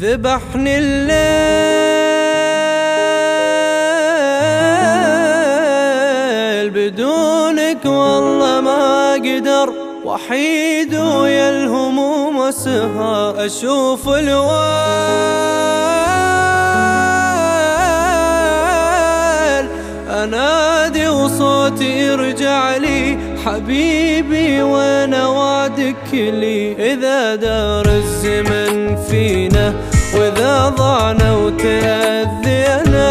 ذبحني الليل بدونك والله ما أقدر، وحيد ويا الهموم والسهر أشوف الويل، أنادي وصوتي يرجع لي حبيبي وانا وعدك لي. إذا دار الزمن فينا وإذا ضعنا وتأذينا،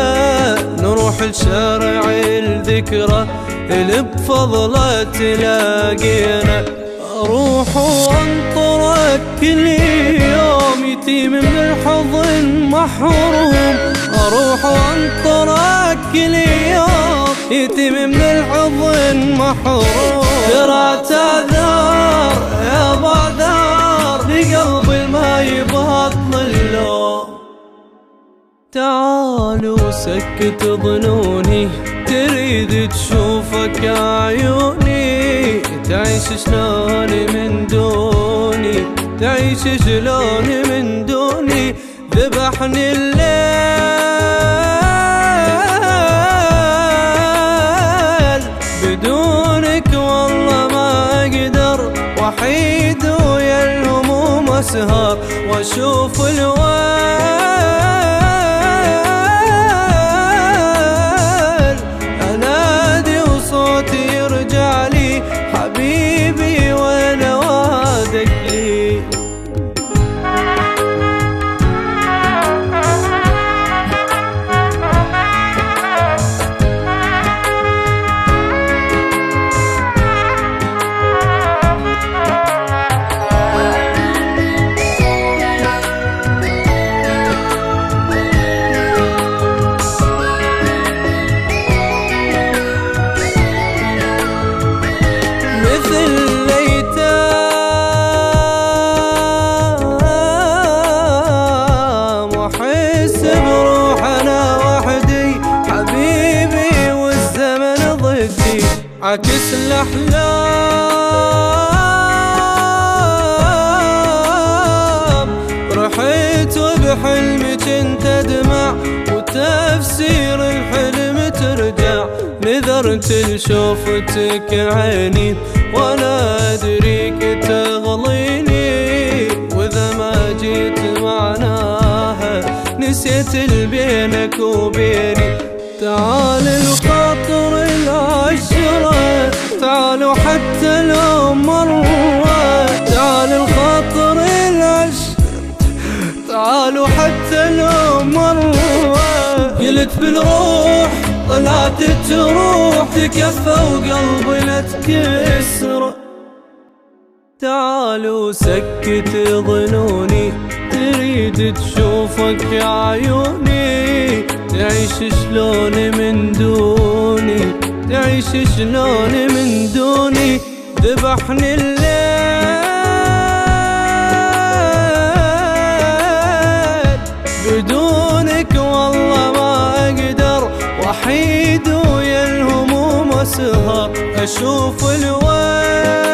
نروح لشارع الذكرى اللي بفضله تلاقينا. أروح وأنطرك كل يوم يتيم من الحضن محروم، أروح وأنطرك كل يوم يتيم من الحضن محروم. ترى تعذر يا بعذر لقلبي ما يبطل اللوم. تعالوا سكت ظنوني تريد تشوفك عيوني، تعيش شلون من دوني، تعيش شلون من دوني. ذبحني الليل بدونك والله ما أقدر، وحيد ويا الهموم أسهر وأشوف الويل، أنادي وصوتي يرجع لي حبيبي وانا وعدك لي. عكس الأحلام رحيت وبحلمي كنت أدمع، وتفسير الحلم ترجع. نذرت لشوفتك عيني وأنا أدريك تغليني، وإذا ما جيت معناها نسيت البينك وبيني. تعال الخاطر العشرة، تعالوا حتى لو مرة، تعال الخاطر العشرة، تعالوا حتى لو مرة. قلت بالروح طلعت تروح تكفى وقلبي لا تكسر. تعالوا سكت ظنوني تريد تشوفك عيوني، تعيش شلون من دوني، تعيش شلون من دوني. ذبحني الليل بدونك والله ما أقدر، وحيد ويا الهموم أسهر أشوف الويل.